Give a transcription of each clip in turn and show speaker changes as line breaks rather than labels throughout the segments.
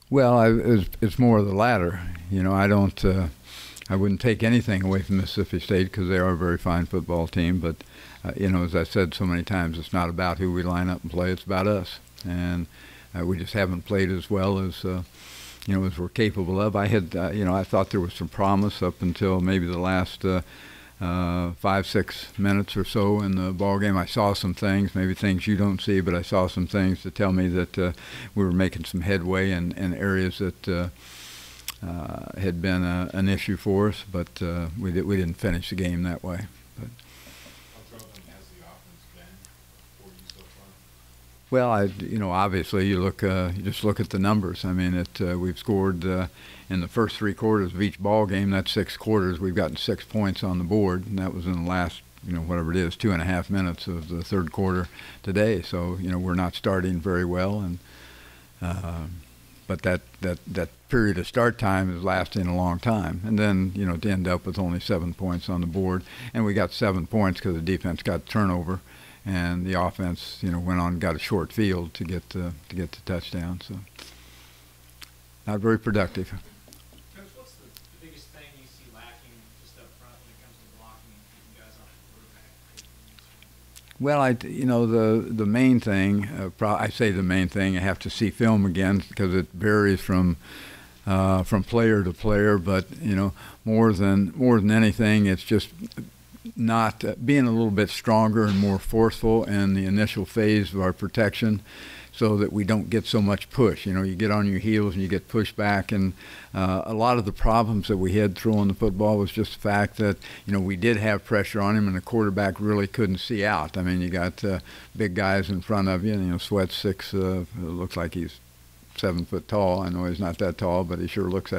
Well, it's more of the latter. You know, I wouldn't take anything away from Mississippi State because they are a very fine football team. But you know, as I said so many times, it's not about who we line up and play. It's about us, and we just haven't played as well as you know, as we're capable of. You know, I thought there was some promise up until maybe the last 5, 6 minutes or so in the ball game. I saw some things, maybe things you don't see, but I saw some things to tell me that we were making some headway in areas that had been an issue for us, but we didn't finish the game that way. But,
how troubling has the offense been for you so far?
well, you know, obviously you just look at the numbers. I mean, we've scored in the first 3 quarters of each ball game. That's 6 quarters. We've gotten 6 points on the board, and that was in the last, you know, whatever it is, 2.5 minutes of the third quarter today. So, you know, we're not starting very well, and but that period of start time is lasting a long time. And then, you know, to end up with only 7 points on the board, and we got 7 points because the defense got turnover, and the offense, you know, went on and got a short field to get the touchdown. So, not very productive.
Coach, what's the biggest thing you see lacking just up front when it comes to blocking and keeping guys off the quarterback?
Well, you know, the main thing, I say the main thing, I have to see film again because it varies from player to player. But you know, more than anything, it's just not being a little bit stronger and more forceful in the initial phase of our protection, so that we don't get so much push. You know, you get on your heels and you get pushed back, and a lot of the problems that we had throwing the football was just the fact that, you know, we did have pressure on him and the quarterback really couldn't see out. I mean, you got big guys in front of you, and, you know, Sweat's looks like he's 7 foot tall. I know he's not that tall, but he sure looks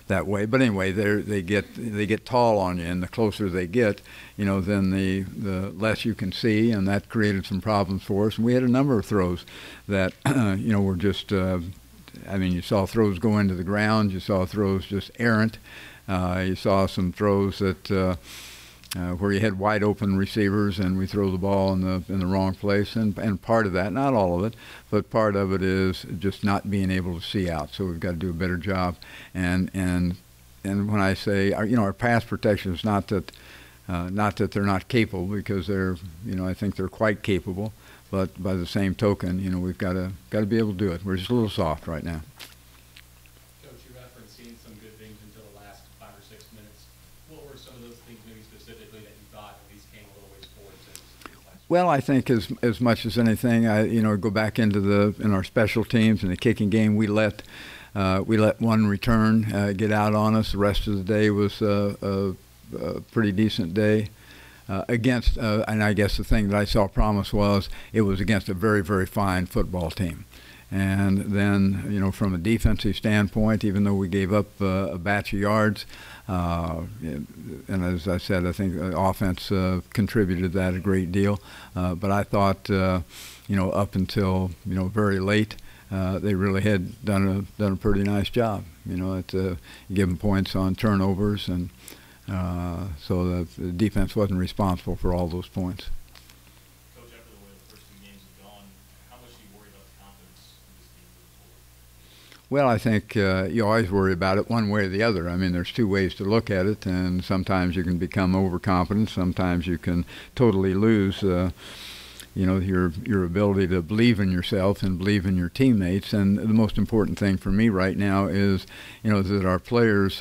that way. But anyway, they get tall on you, and the closer they get, you know, then the less you can see, and that created some problems for us. And we had a number of throws that you know, were just I mean, you saw throws go into the ground, you saw throws just errant, you saw some throws that where you had wide open receivers and we throw the ball in the wrong place, and part of that, not all of it, but part of it is just not being able to see out. So we've got to do a better job. And when I say our pass protection is not that they're not capable, because they're, you know, I think they're quite capable, but by the same token, you know, we've got to be able to do it. We're just a little soft right now.
Coach, you referenced seeing some good things until the last 5 or 6 minutes. What were some of those things maybe specifically that you thought at least came a little ways forward since last?
Well, I think as much as anything, you know, go back into in our special teams in the kicking game, we let one return get out on us. The rest of the day was a pretty decent day. And I guess the thing that I saw promise was it was against a very, very fine football team. And then, you know, from a defensive standpoint, even though we gave up a batch of yards, and as I said, I think the offense contributed that a great deal. But I thought, you know, up until, you know, very late, they really had done a pretty nice job. You know, giving points on turnovers, and so the defense wasn't responsible for all those points.
Coach, after the way the first 2 games have gone, how much do you worry about the confidence in this team moving forward?
Well, I think you always worry about it one way or the other. I mean, there's 2 ways to look at it, and sometimes you can become overconfident. Sometimes you can totally lose you know, your ability to believe in yourself and believe in your teammates. And the most important thing for me right now is, you know, that our players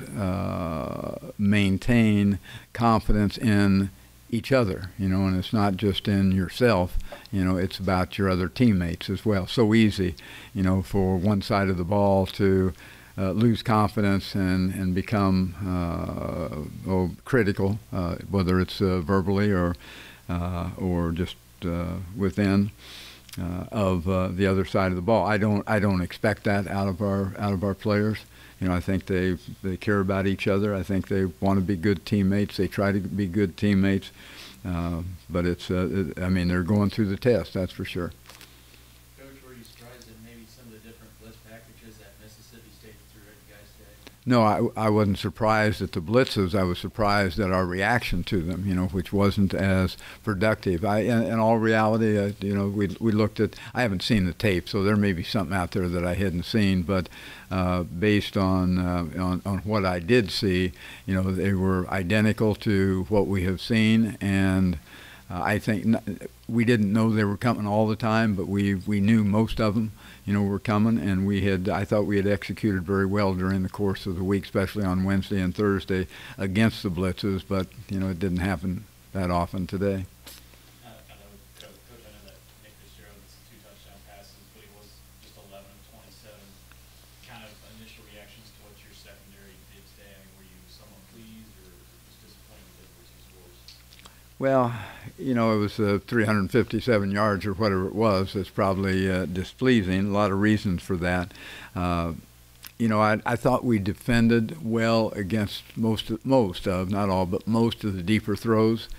maintain confidence in each other, you know, and it's not just in yourself, you know, it's about your other teammates as well. So easy, you know, for one side of the ball to lose confidence and become critical, whether it's verbally or just within of the other side of the ball. I don't expect that out of our players. You know, I think they care about each other. I think they want to be good teammates. They try to be good teammates. But I mean, they're going through the test, that's for sure.
Coach, were you surprised at maybe some of the different blitz packages that Mississippi State threw at you guys today?
No, I wasn't surprised at the blitzes. I was surprised at our reaction to them, which wasn't as productive. In all reality, we looked at. I haven't seen the tape, so there may be something out there that I hadn't seen. But based on what I did see, they were identical to what we have seen, and I think we didn't know they were coming all the time, but we knew most of them, were coming, and I thought we had executed very well during the course of the week, especially on Wednesday and Thursday against the blitzes, but, it didn't happen that often today.
I know, Coach, I know that Nick Fitzgerald's 2 touchdown passes, but he was just 11 of 27. Kind of initial reactions to what your secondary did today. I mean, were you somewhat pleased or just disappointed with the 2 scores?
Well, it was 357 yards or whatever it was. It's probably displeasing. A lot of reasons for that. I thought we defended well against most of, not all, but most of the deeper throws,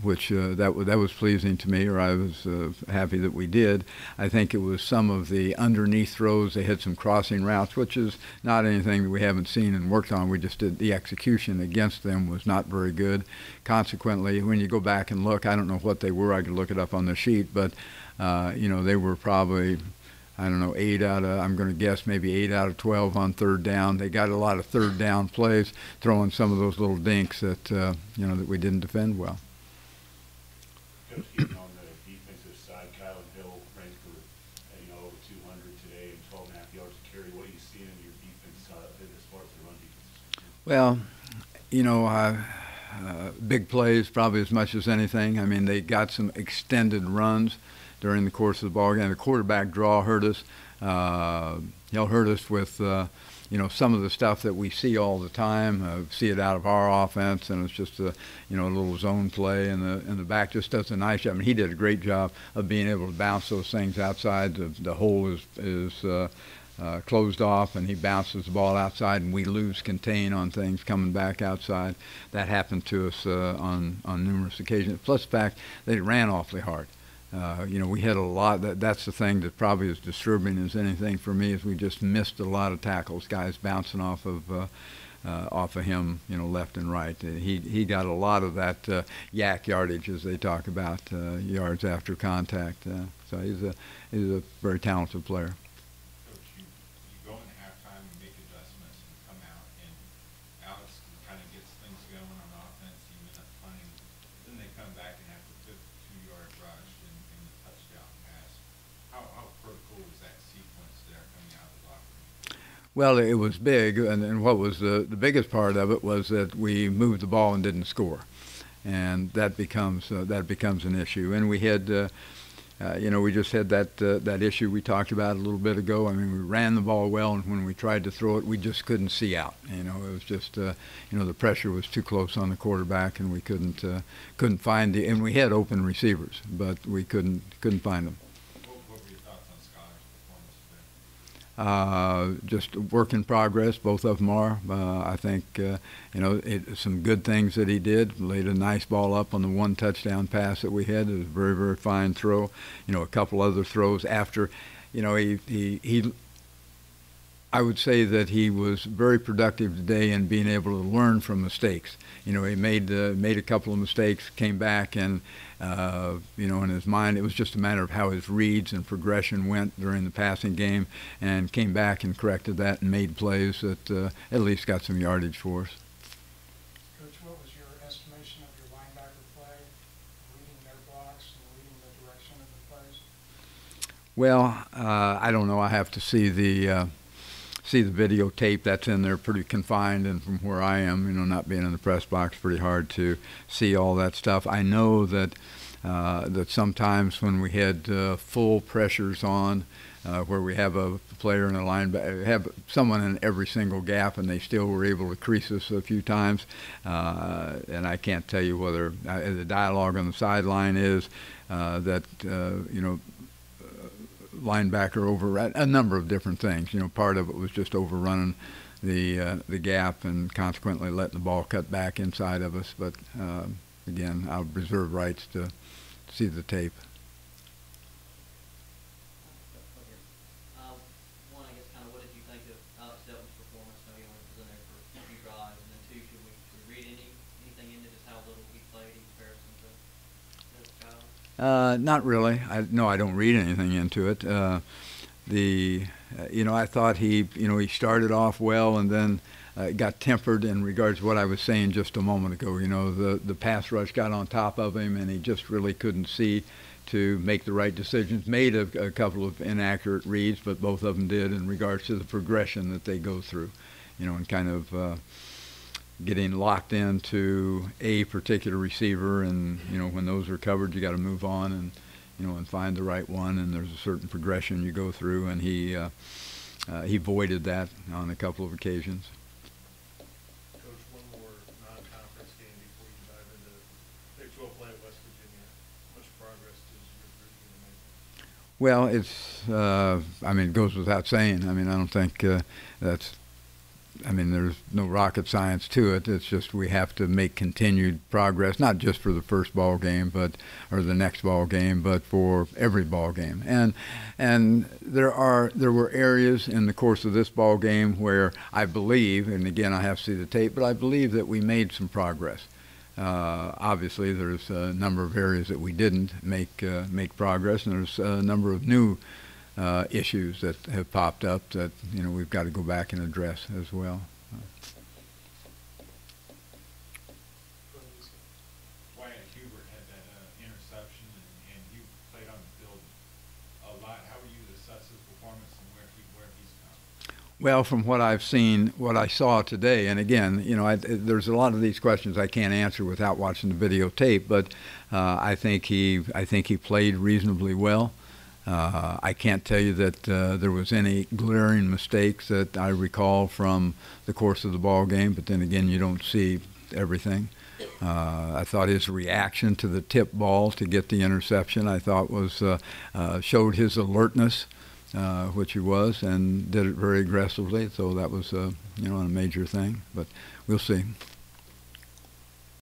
which that was pleasing to me, or I was happy that we did. I think it was some of the underneath throws. They had some crossing routes, which is not anything that we haven't seen and worked on. We just did the execution against them was not very good. Consequently, when you go back and look, I don't know what they were. I could look it up on the sheet, but they were probably, I don't know, I'm going to guess maybe 8 out of 12 on third down. They got a lot of third down plays, throwing some of those little dinks that, that we didn't defend well.
Coach, even on the defensive side, Kyle and Hill ran for, over 200 today and 12.5 yards a carry. What are you seeing in your defense as far as the run defense?
Well, big plays probably as much as anything. I mean, they got some extended runs during the course of the ball game. The quarterback draw hurt us. He'll hurt us with, some of the stuff that we see all the time. See it out of our offense, and it's just a little zone play, and the back just does a nice job. I mean, he did a great job of being able to bounce those things outside. The hole is closed off, and he bounces the ball outside, and we lose contain on things coming back outside. That happened to us on numerous occasions. Plus the fact they ran awfully hard. We had a lot. That's the thing that probably is disturbing as anything for me, is we just missed a lot of tackles. Guys bouncing off of him, left and right. He got a lot of that yak yardage, as they talk about, yards after contact. So he's a very talented player.
Coach, you go into halftime and make adjustments and come out, and Alex kind of gets things going on the offense. You end up punting. Then they come back and have the 52-yard rush and the touchdown pass. How critical was that sequence there coming out of the locker room?
Well, it was big, and what was the biggest part of it was that we moved the ball and didn't score, and that becomes an issue. And we had, we just had that issue we talked about a little bit ago. I mean, we ran the ball well, and when we tried to throw it, we just couldn't see out. It was just, the pressure was too close on the quarterback, and we couldn't find and we had open receivers, but we couldn't find them.
What were your thoughts on Skyler's performance today?
Just work in progress. Both of them are. I think, some good things that he did. Laid a nice ball up on the 1 touchdown pass that we had. It was a very, very fine throw. A couple other throws after, I would say that he was very productive today in being able to learn from mistakes. He made a couple of mistakes, came back, and in his mind, it was just a matter of how his reads and progression went during the passing game, and came back and corrected that and made plays that at least got some yardage for us.
Coach, what was your estimation of your linebacker play, reading their blocks and reading the direction of the plays?
Well, I don't know. I have to see the videotape. That's in there pretty confined, and from where I am, not being in the press box, pretty hard to see all that stuff. I know that sometimes when we had full pressures on, where we have a player in a linebacker, have someone in every single gap, and they still were able to crease us a few times. And I can't tell you whether the dialogue on the sideline is that linebacker over a number of different things. Part of it was just overrunning the gap and consequently letting the ball cut back inside of us. But again, I'll reserve rights to see the tape.
One, I guess, kind of what did you think of Alex Delton's performance? I know he
Not really. No, I don't read anything into it. I thought he started off well and then got tempered in regards to what I was saying just a moment ago. The pass rush got on top of him, and he just really couldn't see to make the right decisions. Made a couple of inaccurate reads, but both of them did in regards to the progression that they go through, and kind of getting locked into a particular receiver, and when those are covered, you got to move on and find the right one, and there's a certain progression you go through, and he voided that on a couple of occasions.
Coach, one more non-conference game before you dive into Big 12 play at West Virginia. How much progress does your group need to make?
Well, it goes without saying. I don't think there's no rocket science to it. It's just we have to make continued progress, not just for the first ball game, or the next ball game, but for every ball game. And there were areas in the course of this ball game where I believe, and again I have to see the tape, but I believe that we made some progress. Obviously, there's a number of areas that we didn't make progress, and there's a number of new issues that have popped up that we've got to go back and address as well.
Wyatt Hubert had that interception, and he played on the field a lot. How would you assess his performance and where he's come?
Well, from what I've seen, what I saw today, and again, there's a lot of these questions I can't answer without watching the videotape, but I think he played reasonably well. I can't tell you that there was any glaring mistakes that I recall from the course of the ball game, but then again, you don't see everything. I thought his reaction to the tip ball to get the interception, I thought showed his alertness, which he was, and did it very aggressively. So that was a major thing. But we'll see.